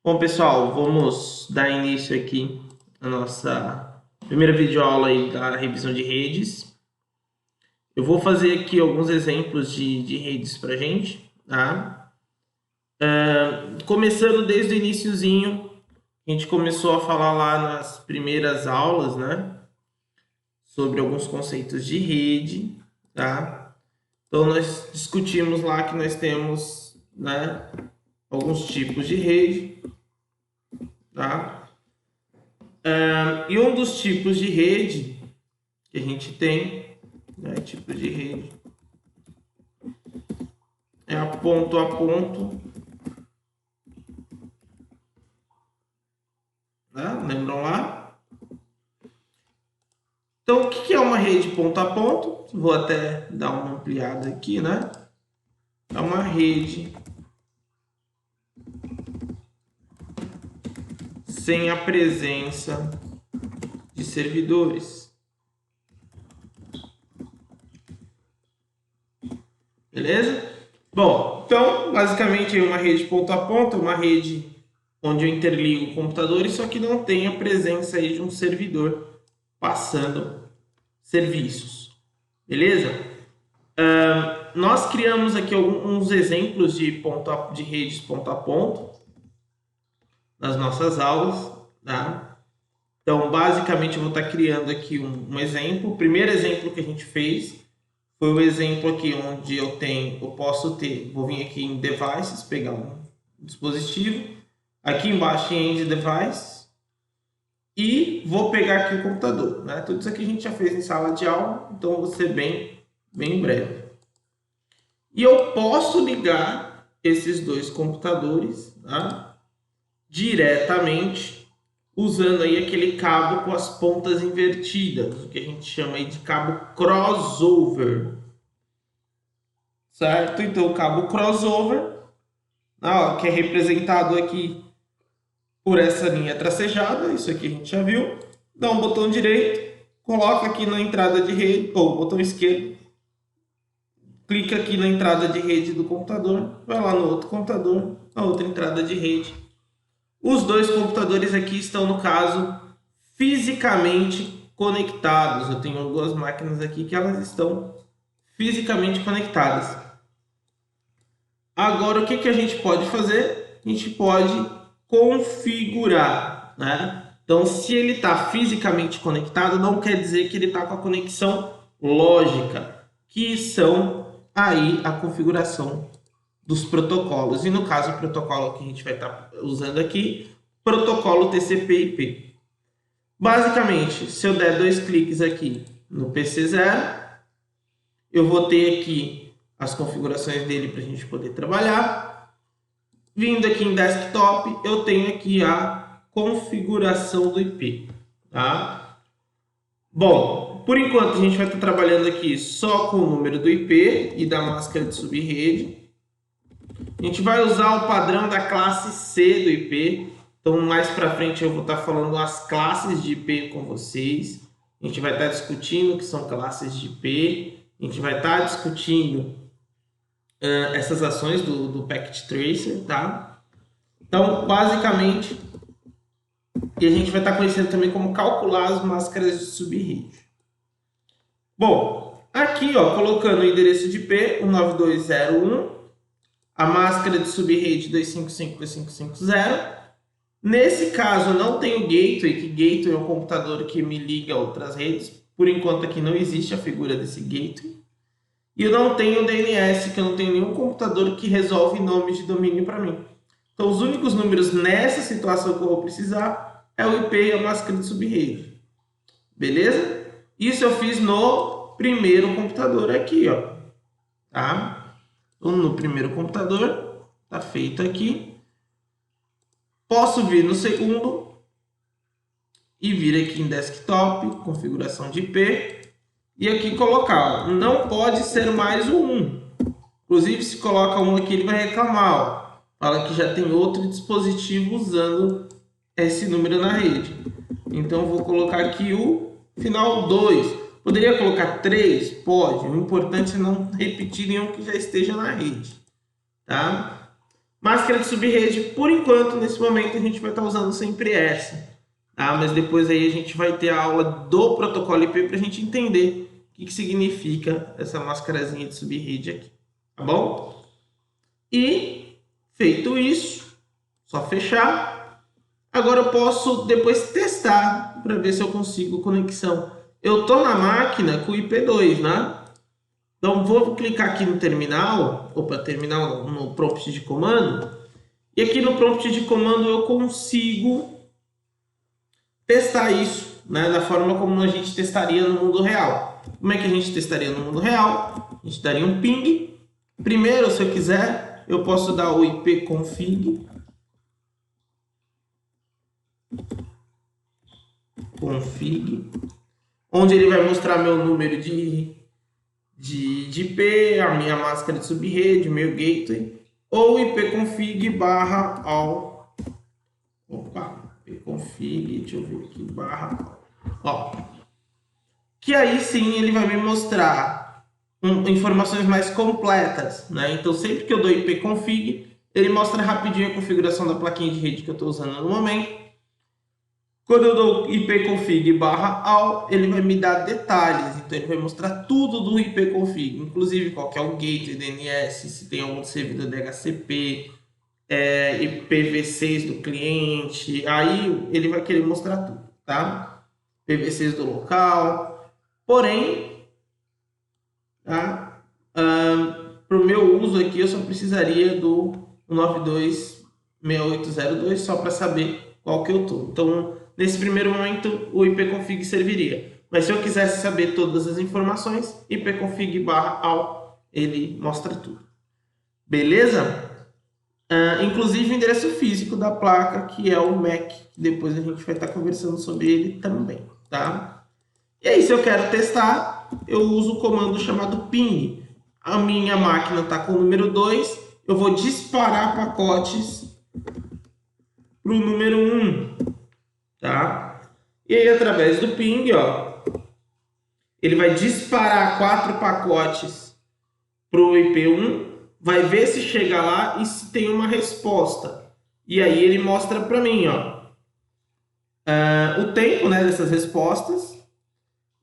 Bom, pessoal, vamos dar início aqui à nossa primeira videoaula aí da revisão de redes. Eu vou fazer aqui alguns exemplos de redes para gente, tá? Começando desde o iniciozinho, a gente começou a falar lá nas primeiras aulas, né? Sobre alguns conceitos de rede, tá? Então, nós discutimos lá que nós temos, né? Alguns tipos de rede, tá? E um dos tipos de rede que a gente tem, né, tipo de rede, é a ponto, né? Lembram lá? Então, o que é uma rede ponto a ponto? Vou até dar uma ampliada aqui, né? É uma rede sem a presença de servidores. Beleza? Bom, então, basicamente, uma rede ponto a ponto é uma rede onde eu interligo computadores, só que não tem a presença aí de um servidor passando serviços. Beleza? Nós criamos aqui alguns exemplos de redes ponto a ponto nas nossas aulas, tá? Então, basicamente, eu vou estar criando aqui um exemplo. O primeiro exemplo que a gente fez foi o exemplo aqui onde vou vir aqui em Devices, pegar um dispositivo, aqui embaixo em End Device, e vou pegar aqui o computador, né? Tudo isso aqui a gente já fez em sala de aula, então eu vou ser bem breve. E eu posso ligar esses dois computadores, tá? Diretamente usando aí aquele cabo com as pontas invertidas, o que a gente chama aí de cabo crossover, certo? Então o cabo crossover, que é representado aqui por essa linha tracejada, isso aqui a gente já viu, dá um botão direito, coloca aqui na entrada de rede, ou botão esquerdo, clica aqui na entrada de rede do computador, vai lá no outro computador, na outra entrada de rede. Os dois computadores aqui estão, no caso, fisicamente conectados. Eu tenho duas máquinas aqui que elas estão fisicamente conectadas. Agora, o que a gente pode fazer? A gente pode configurar, né? Então, se ele está fisicamente conectado, não quer dizer que ele está com a conexão lógica, que são aí a configuração dos protocolos. E no caso, o protocolo que a gente vai estar usando aqui, protocolo TCP/IP. Basicamente, se eu der dois cliques aqui no PC0, eu vou ter aqui as configurações dele para a gente poder trabalhar. Vindo aqui em desktop, eu tenho aqui a configuração do IP. Tá? Bom, por enquanto a gente vai estar trabalhando aqui só com o número do IP e da máscara de subrede. A gente vai usar o padrão da classe C do IP. Então, mais para frente eu vou estar falando as classes de IP com vocês. A gente vai estar discutindo o que são classes de IP. A gente vai estar discutindo essas ações do Packet Tracer, tá? Então, basicamente, e a gente vai estar conhecendo também como calcular as máscaras de subrede. Bom, aqui, ó, colocando o endereço de IP 192.1.1, a máscara de subrede 255.255.0. Nesse caso, eu não tenho gateway, que gateway é um computador que me liga a outras redes. Por enquanto, aqui não existe a figura desse gateway. E eu não tenho DNS, que eu não tenho nenhum computador que resolve nomes de domínio para mim. Então, os únicos números nessa situação que eu vou precisar é o IP e a máscara de subrede. Beleza? Isso eu fiz no primeiro computador aqui, ó. Tá? Então, no primeiro computador, tá feito aqui. Posso vir no segundo e vir aqui em desktop, configuração de IP, e aqui colocar, não pode ser mais o 1. Inclusive, se coloca 1 aqui, ele vai reclamar. Ó. Fala que já tem outro dispositivo usando esse número na rede. Então, eu vou colocar aqui o final 2. Poderia colocar 3? Pode. O importante é não repetir nenhum que já esteja na rede. Tá? Máscara de subrede, por enquanto, nesse momento, a gente vai estar usando sempre essa. Tá? Mas depois aí a gente vai ter a aula do protocolo IP para a gente entender o que significa essa máscarazinha de subrede aqui. Tá bom? E, feito isso, só fechar. Agora eu posso depois testar para ver se eu consigo conexão. Eu estou na máquina com o IP2, né? Então vou clicar aqui no terminal, no prompt de comando. E aqui no prompt de comando eu consigo testar isso, né, da forma como a gente testaria no mundo real. Como é que a gente testaria no mundo real? A gente daria um ping. Primeiro, se eu quiser, eu posso dar o ipconfig onde ele vai mostrar meu número de IP, a minha máscara de subrede, meu gateway, ou ipconfig barra all. Ipconfig, deixa eu ver aqui, barra all. Que aí sim ele vai me mostrar informações mais completas, né? Então sempre que eu dou ipconfig, ele mostra rapidinho a configuração da plaquinha de rede que eu estou usando no momento. Quando eu dou ipconfig barra all, ele vai me dar detalhes, então ele vai mostrar tudo do ipconfig, inclusive qual que é o gateway DNS, se tem algum servidor DHCP, IPv6 do cliente, aí ele vai querer mostrar tudo, tá? IPv6 do local, porém, tá? Para o meu uso aqui eu só precisaria do 926802 só para saber qual que eu estou. Então, nesse primeiro momento, o ipconfig serviria. Mas se eu quisesse saber todas as informações, ipconfig barra all, ele mostra tudo. Beleza? Inclusive o endereço físico da placa, que é o MAC, que depois a gente vai estar conversando sobre ele também, tá? E aí, se eu quero testar, eu uso o comando chamado ping. A minha máquina está com o número 2, eu vou disparar pacotes para o número 1, tá? E aí, através do ping, ó, ele vai disparar 4 pacotes para o IP1, vai ver se chega lá e se tem uma resposta. E aí ele mostra para mim, ó, o tempo, né, dessas respostas.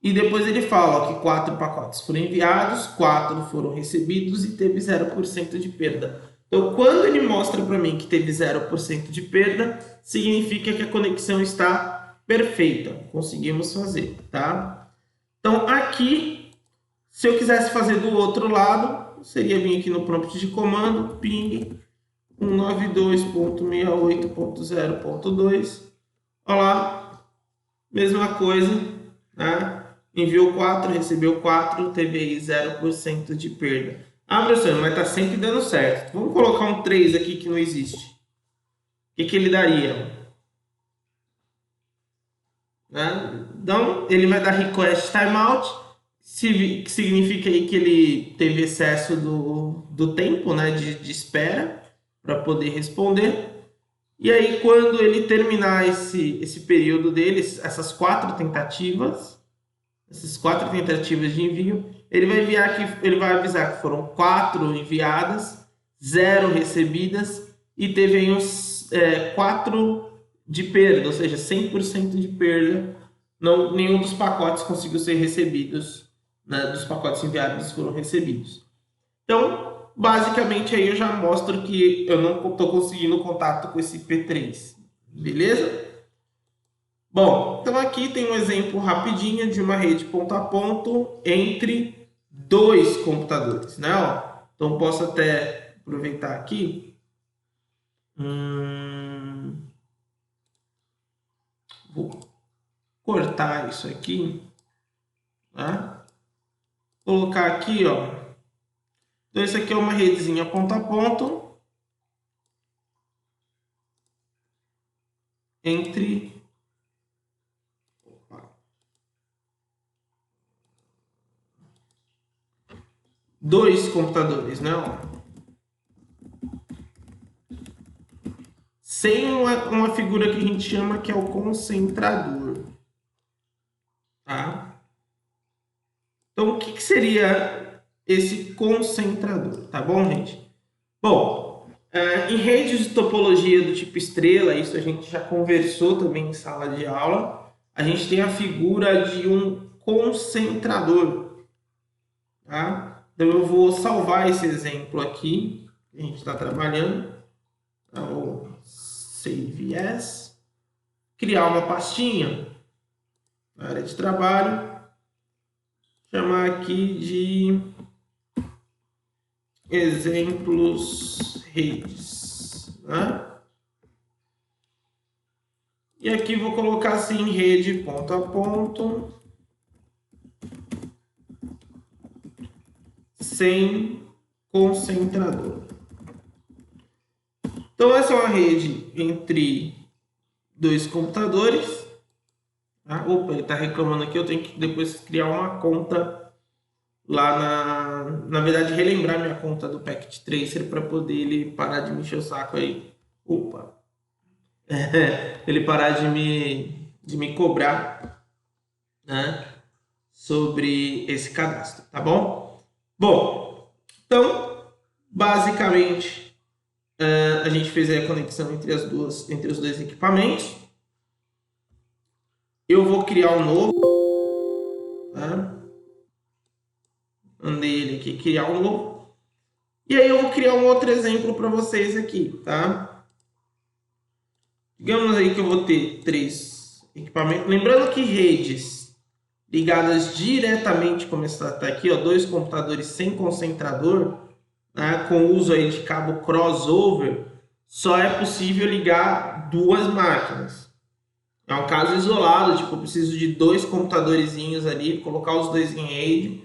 E depois ele fala, ó, que 4 pacotes foram enviados, 4 foram recebidos e teve 0% de perda. Então, quando ele mostra para mim que teve 0% de perda, significa que a conexão está perfeita. Conseguimos fazer, tá? Então, aqui, se eu quisesse fazer do outro lado, seria vir aqui no prompt de comando, ping 192.68.0.2. Olha lá, mesma coisa, né? Enviou 4, recebeu 4, teve aí 0% de perda. Ah, professor, mas tá sempre dando certo. Vamos colocar um 3 aqui que não existe. O que ele daria? Né? Então, ele vai dar request timeout, que significa aí que ele teve excesso do tempo, né, de espera para poder responder. E aí, quando ele terminar esse período dele, essas 4 tentativas de envio, ele vai avisar que foram 4 enviadas, 0 recebidas e teve aí uns 4 de perda, ou seja, 100% de perda. Nenhum dos pacotes conseguiu ser recebidos, né, dos pacotes enviados foram recebidos. Então, basicamente aí eu já mostro que eu não estou conseguindo contato com esse IP3, beleza? Bom, então aqui tem um exemplo rapidinho de uma rede ponto a ponto entre 2 computadores, né? Ó, então posso até aproveitar aqui. Vou cortar isso aqui, tá? Colocar aqui, ó. Então isso aqui é uma redezinha ponto a ponto entre 2 computadores, né? Sem uma figura que a gente chama que é o concentrador, tá? Então, o que seria esse concentrador, tá bom, gente? Bom, Em redes de topologia do tipo estrela, isso a gente já conversou também em sala de aula, a gente tem a figura de um concentrador. Tá? Então eu vou salvar esse exemplo aqui, que a gente está trabalhando, tá? O Save As, criar uma pastinha na área de trabalho, chamar aqui de exemplos redes, né? E aqui vou colocar assim, rede ponto a ponto, sem concentrador. Então essa é uma rede entre dois computadores. Ah, opa, ele está reclamando aqui, eu tenho que depois criar uma conta lá na verdade, relembrar minha conta do Packet Tracer para poder ele parar de me encher o saco aí. Opa! Ele parar de me cobrar, né, sobre esse cadastro, tá bom? Bom, então, basicamente, a gente fez aí a conexão entre os dois equipamentos. Eu vou criar um novo, tá? Mandei ele aqui criar um novo. E aí eu vou criar um outro exemplo para vocês aqui, tá? Digamos aí que eu vou ter 3 equipamentos. Lembrando que redes ligadas diretamente, como está aqui, ó, 2 computadores sem concentrador, né, com uso aí de cabo crossover, só é possível ligar 2 máquinas. É um caso isolado, tipo, eu preciso de 2 computadorzinhos ali, colocar os 2 em rede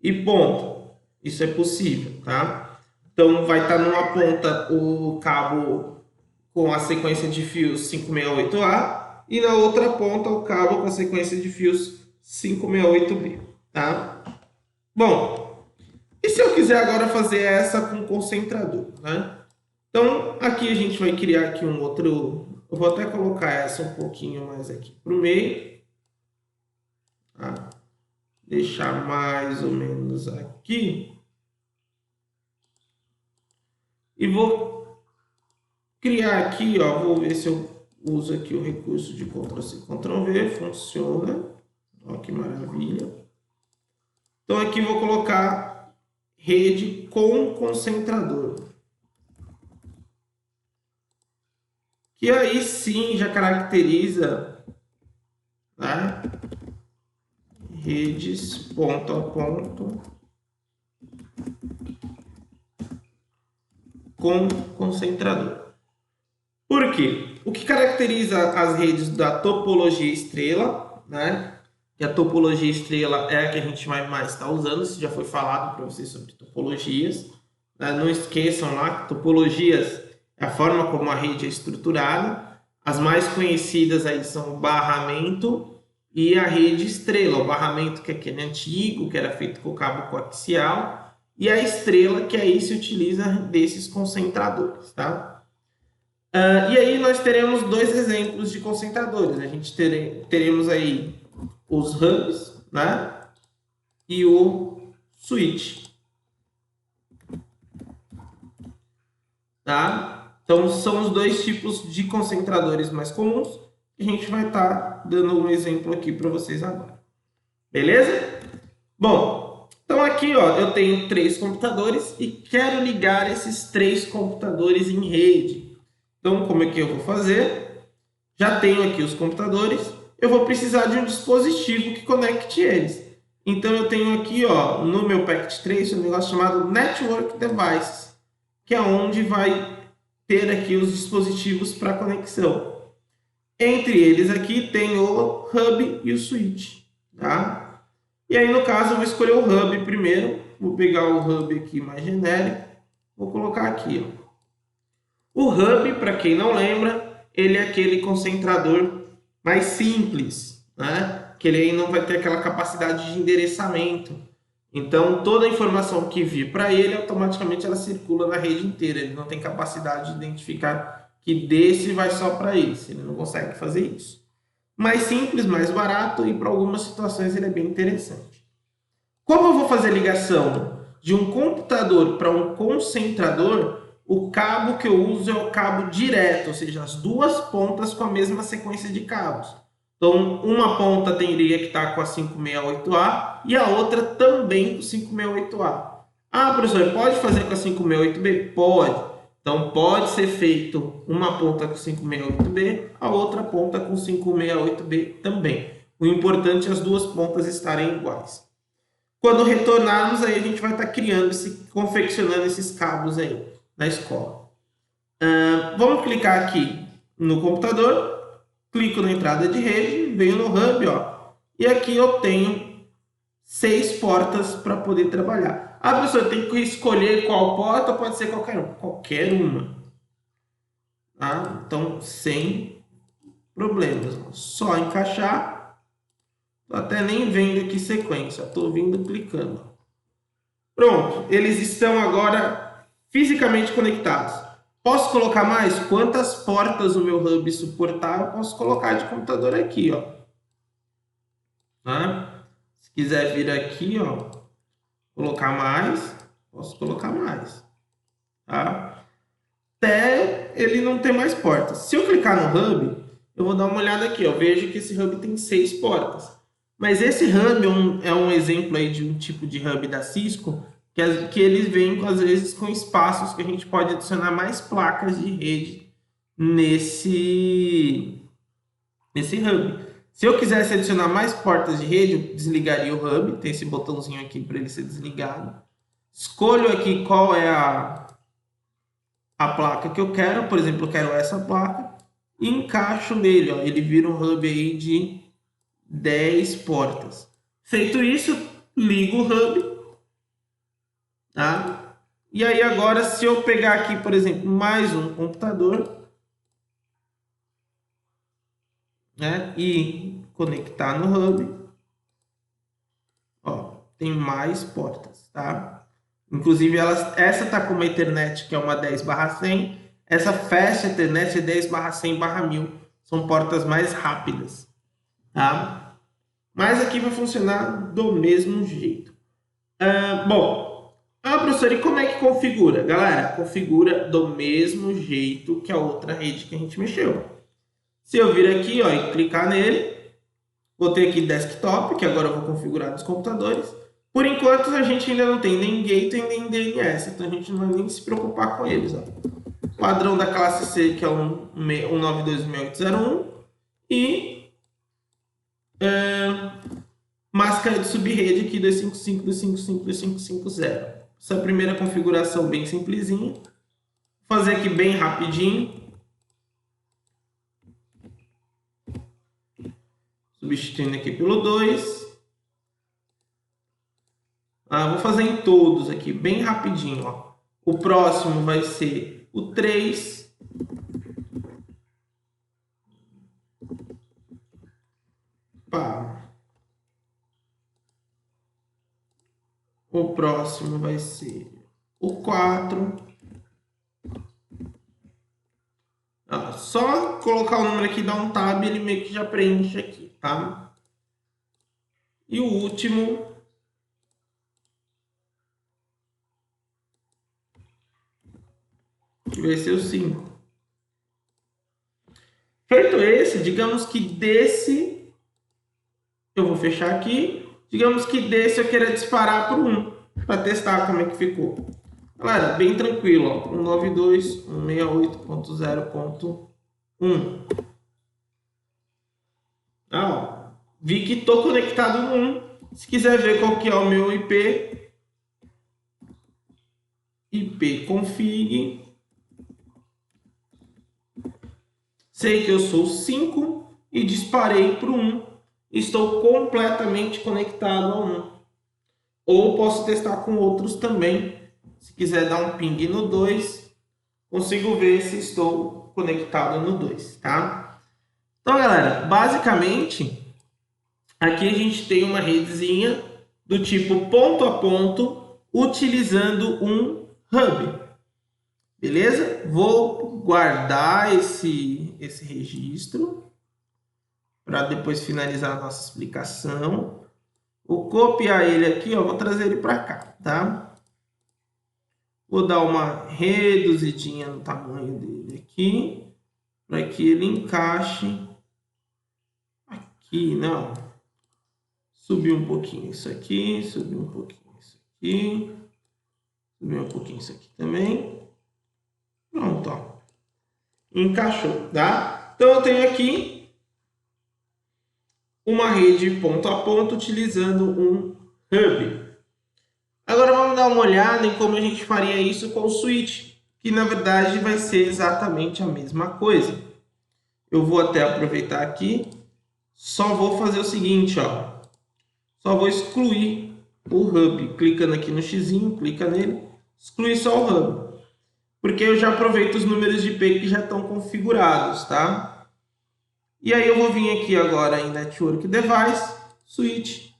e ponto. Isso é possível, tá? Então vai estar numa ponta o cabo com a sequência de fios 568A e na outra ponta o cabo com a sequência de fios 568B, tá? Bom, e se eu quiser agora fazer essa com concentrador, né? Então aqui a gente vai criar aqui um outro, eu vou até colocar essa um pouquinho mais aqui para o meio, tá? Deixar mais ou menos aqui e vou criar aqui, ó, vou ver se eu uso aqui o recurso de Ctrl+C, Ctrl+V, funciona, ó que maravilha. Então aqui vou colocar rede com concentrador, que aí sim já caracteriza, né, redes ponto a ponto com concentrador. Por quê? O que caracteriza as redes da topologia estrela, né? E a topologia estrela é a que a gente vai mais estar usando, isso já foi falado para vocês sobre topologias. Né? Não esqueçam lá que topologias é a forma como a rede é estruturada. As mais conhecidas aí são o barramento e a rede estrela. O barramento, que é aquele antigo, que era feito com cabo coaxial, e a estrela, que aí se utiliza desses concentradores, tá? E aí nós teremos 2 exemplos de concentradores. A gente teremos aí os hubs, né, e o switch, tá? Então são os 2 tipos de concentradores mais comuns. A gente vai estar dando um exemplo aqui para vocês agora. Beleza? Bom, então aqui, ó, eu tenho 3 computadores e quero ligar esses 3 computadores em rede. Então, como é que eu vou fazer? Já tenho aqui os computadores, eu vou precisar de um dispositivo que conecte eles. Então, eu tenho aqui, ó, no meu Packet Tracer, um negócio chamado Network Devices, que é onde vai ter aqui os dispositivos para conexão. Entre eles aqui tem o hub e o switch, tá? E aí, no caso, eu vou escolher o hub primeiro. Vou pegar o hub aqui mais genérico, vou colocar aqui, ó. O hub, para quem não lembra, ele é aquele concentrador mais simples, né? Que ele aí não vai ter aquela capacidade de endereçamento. Então, toda a informação que vir para ele, automaticamente ela circula na rede inteira. Ele não tem capacidade de identificar que desse vai só para esse. Ele não consegue fazer isso. Mais simples, mais barato e para algumas situações ele é bem interessante. Como eu vou fazer ligação de um computador para um concentrador, o cabo que eu uso é o cabo direto, ou seja, as duas pontas com a mesma sequência de cabos. Então, uma ponta teria que estar com a 568A e a outra também com 568A. Ah, professor, pode fazer com a 568B? Pode. Então, pode ser feito uma ponta com 568B, a outra ponta com 568B também. O importante é as duas pontas estarem iguais. Quando retornarmos, aí a gente vai estar criando, confeccionando esses cabos aí na escola. Vamos clicar aqui no computador, clico na entrada de rede, venho no hub, ó, e aqui eu tenho 6 portas para poder trabalhar. Ah, professor, tem que escolher qual porta, pode ser qualquer uma. Qualquer uma. Tá? Então, sem problemas. Só encaixar. Tô até nem vendo aqui sequência, estou vindo clicando. Pronto, eles estão agora fisicamente conectados. Posso colocar mais? Quantas portas o meu hub suportar, eu posso colocar de computador aqui, ó. Tá? Se quiser vir aqui, ó, colocar mais, posso colocar mais. Tá? Até ele não ter mais portas. Se eu clicar no hub, eu vou dar uma olhada aqui, ó. Vejo que esse hub tem 6 portas. Mas esse hub é um exemplo aí de um tipo de hub da Cisco que eles vêm, às vezes, com espaços que a gente pode adicionar mais placas de rede nesse hub. Se eu quisesse adicionar mais portas de rede, eu desligaria o hub. Tem esse botãozinho aqui para ele ser desligado. Escolho aqui qual é a placa que eu quero. Por exemplo, eu quero essa placa. E encaixo nele. Ó, ele vira um hub aí de 10 portas. Feito isso, ligo o hub. Tá? E aí agora, se eu pegar aqui, por exemplo, mais um computador, né, e conectar no hub, ó, tem mais portas, tá? Inclusive, essa tá com uma Ethernet que é uma 10/100, essa Fast Ethernet é 10/100/1000, são portas mais rápidas, tá? Mas aqui vai funcionar do mesmo jeito. Bom, professor, e como é que configura? Galera, configura do mesmo jeito que a outra rede que a gente mexeu. Se eu vir aqui, ó, e clicar nele, vou ter aqui desktop, que agora eu vou configurar nos computadores. Por enquanto, a gente ainda não tem nem gateway nem DNS, então a gente não vai nem se preocupar com eles. Ó. Padrão da classe C, que é 192.6801, e máscara de subrede aqui 255.255.250. Essa é a primeira configuração bem simplesinha. Vou fazer aqui bem rapidinho. Substituindo aqui pelo 2. Vou fazer em todos aqui, bem rapidinho. Ó. O próximo vai ser o 3. O próximo vai ser o 4. Só colocar o número aqui, dar um tab, ele meio que já preenche aqui, tá? E o último que vai ser o 5. Feito esse, digamos que desse, eu vou fechar aqui, digamos que desse eu queira disparar para 1, para testar como é que ficou. Galera, bem tranquilo, ó, 192.168.0.1. Vi que estou conectado no 1. Se quiser ver qual que é o meu IP config. Sei que eu sou 5 e disparei para o 1. Estou completamente conectado ao 1. Ou posso testar com outros também. Se quiser dar um ping no 2, consigo ver se estou conectado no 2, tá? Então, galera, basicamente, aqui a gente tem uma redezinha do tipo ponto a ponto, utilizando um hub. Beleza? Vou guardar esse registro para depois finalizar a nossa explicação. Vou copiar ele aqui, ó, vou trazer ele para cá, tá? Vou dar uma reduzidinha no tamanho dele aqui, para que ele encaixe aqui, não. Subir um pouquinho isso aqui, subir um pouquinho isso aqui, subir um pouquinho isso aqui também. Pronto, ó. Encaixou, tá? Então eu tenho aqui uma rede ponto a ponto utilizando um hub. Agora vamos dar uma olhada em como a gente faria isso com o switch, que na verdade vai ser exatamente a mesma coisa. Eu vou até aproveitar aqui, só vou fazer o seguinte, ó. Só vou excluir o hub, clicando aqui no xizinho, clica nele, excluir só o hub. Porque eu já aproveito os números de IP que já estão configurados, tá? E aí eu vou vir aqui agora em Network Device, Switch,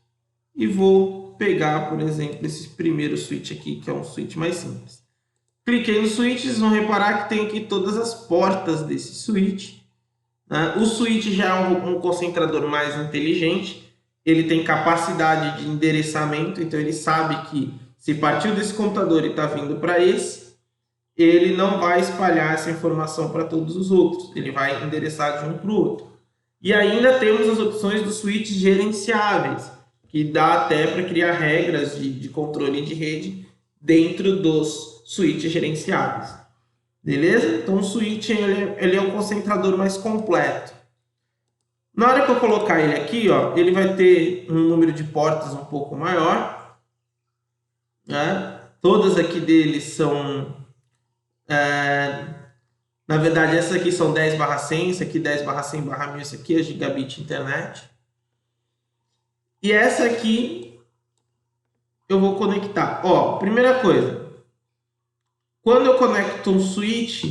e vou pegar, por exemplo, esse primeiro switch aqui, que é um switch mais simples. Cliquei no switch, vocês vão reparar que tem aqui todas as portas desse switch. Né? O switch já é um concentrador mais inteligente, ele tem capacidade de endereçamento, então ele sabe que se partiu desse computador e está vindo para esse, ele não vai espalhar essa informação para todos os outros, ele vai endereçar de um para o outro. E ainda temos as opções dos switches gerenciáveis, que dá até para criar regras de controle de rede dentro dos switches gerenciáveis. Beleza? Então o switch ele é um concentrador mais completo. Na hora que eu colocar ele aqui, ó, ele vai ter um número de portas um pouco maior. Né? Todas aqui deles são... na verdade, essas aqui são 10/100, isso aqui 10/100/1000, isso aqui é gigabit internet. E essa aqui eu vou conectar. Ó, primeira coisa, quando eu conecto um switch,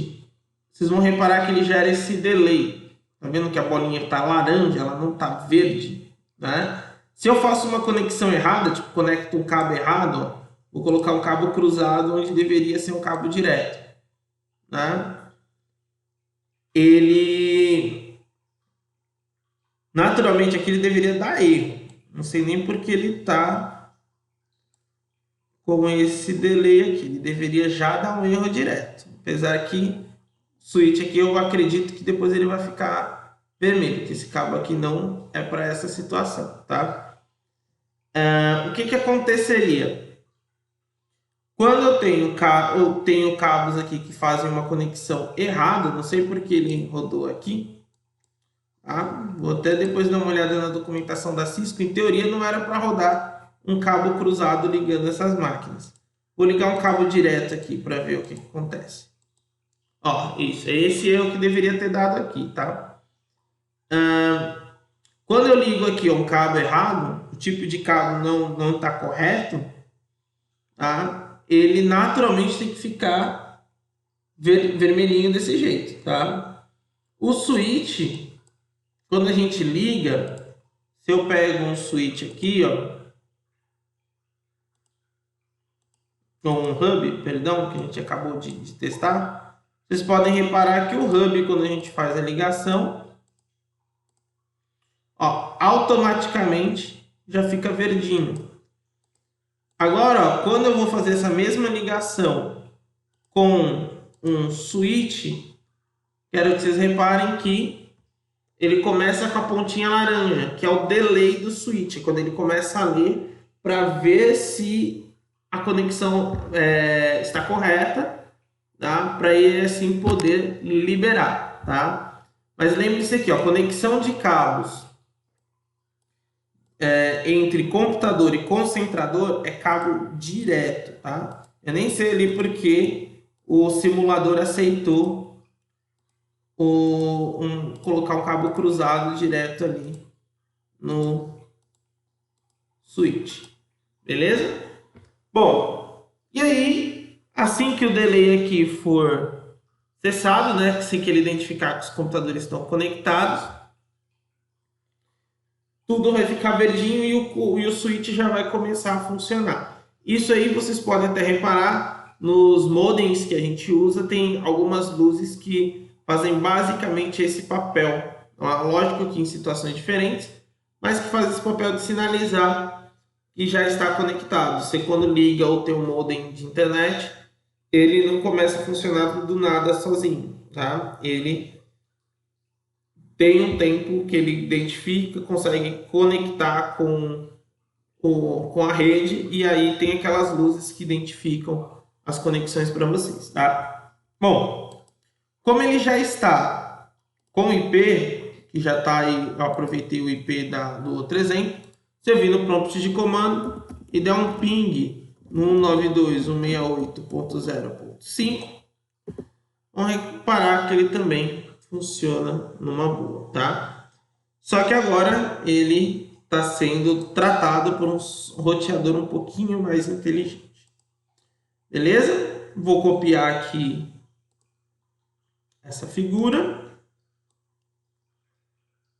vocês vão reparar que ele gera esse delay. Tá vendo que a bolinha está laranja, ela não está verde, né? Se eu faço uma conexão errada, tipo conecto um cabo errado, ó, vou colocar um cabo cruzado onde deveria ser um cabo direto, né? Ele naturalmente aqui ele deveria dar erro. Não sei nem porque ele está com esse delay aqui. Ele deveria já dar um erro direto. Apesar que switch aqui eu acredito que depois ele vai ficar vermelho, que esse cabo aqui não é para essa situação, tá? O que aconteceria? Quando eu tenho cabos aqui que fazem uma conexão errada, não sei porque ele rodou aqui, tá? Vou até depois dar uma olhada na documentação da Cisco. Em teoria não era para rodar um cabo cruzado ligando essas máquinas. Vou ligar um cabo direto aqui para ver o que acontece. Ó, isso, esse é o que deveria ter dado aqui, tá? Quando eu ligo aqui um cabo errado, o tipo de cabo não está correto, tá? Ele naturalmente tem que ficar vermelhinho desse jeito, tá? O switch, quando a gente liga, se eu pego um switch aqui, ó, um hub, perdão, que a gente acabou de testar, vocês podem reparar que o hub, quando a gente faz a ligação, ó, automaticamente já fica verdinho. Agora, ó, quando eu vou fazer essa mesma ligação com um switch, quero que vocês reparem que ele começa com a pontinha laranja, que é o delay do switch, quando ele começa a ler para ver se a conexão está correta, tá? Para ele assim poder liberar, tá? Mas lembre-se aqui, ó, conexão de cabos entre computador e concentrador é cabo direto, tá? Eu nem sei ali porque o simulador aceitou colocar um cabo cruzado direto ali no switch, beleza? Bom, e aí, assim que o delay aqui for cessado, né, assim que ele identificar que os computadores estão conectados, tudo vai ficar verdinho e o switch já vai começar a funcionar. Isso aí vocês podem até reparar nos modems que a gente usa, tem algumas luzes que fazem basicamente esse papel. Lógico que em situações diferentes, mas que faz esse papel de sinalizar que já está conectado. Você quando liga ou tem um modem de internet, ele não começa a funcionar do nada sozinho, tá? Ele tem um tempo que ele identifica, consegue conectar com a rede, e aí tem aquelas luzes que identificam as conexões para vocês, tá? Bom, como ele já está com o IP, que já está aí, eu aproveitei o IP do outro exemplo, você vir no prompt de comando e der um ping no 192.168.0.5, vamos reparar que ele também funciona numa boa, tá? Só que agora ele está sendo tratado por um roteador um pouquinho mais inteligente. Beleza? Vou copiar aqui essa figura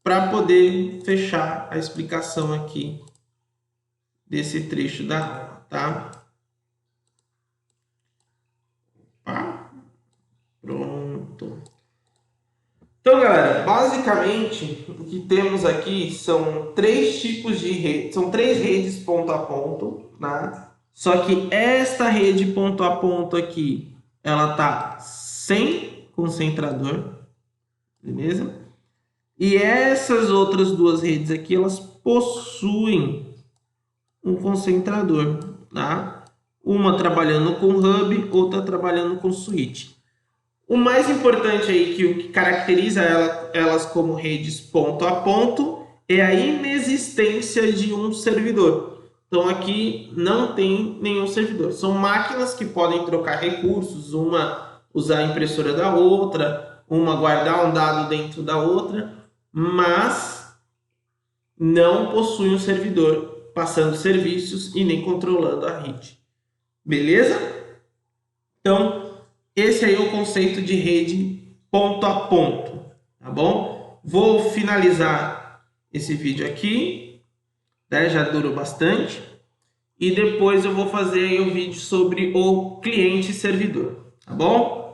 para poder fechar a explicação aqui desse trecho da aula, tá? Pronto. Então, galera, basicamente o que temos aqui são três tipos de rede, são três redes ponto a ponto, né? Só que esta rede ponto a ponto aqui, ela tá sem concentrador, beleza? E essas outras duas redes aqui, elas possuem um concentrador, tá? Uma trabalhando com hub, outra trabalhando com switch. O mais importante aí, que o que caracteriza elas como redes ponto a ponto, é a inexistência de um servidor. Então aqui não tem nenhum servidor. São máquinas que podem trocar recursos, uma usar a impressora da outra, uma guardar um dado dentro da outra, mas não possui um servidor passando serviços e nem controlando a rede. Beleza? Então, esse aí é o conceito de rede ponto a ponto, tá bom? Vou finalizar esse vídeo aqui, né? Já durou bastante. E depois eu vou fazer aí um vídeo sobre o cliente servidor, tá bom?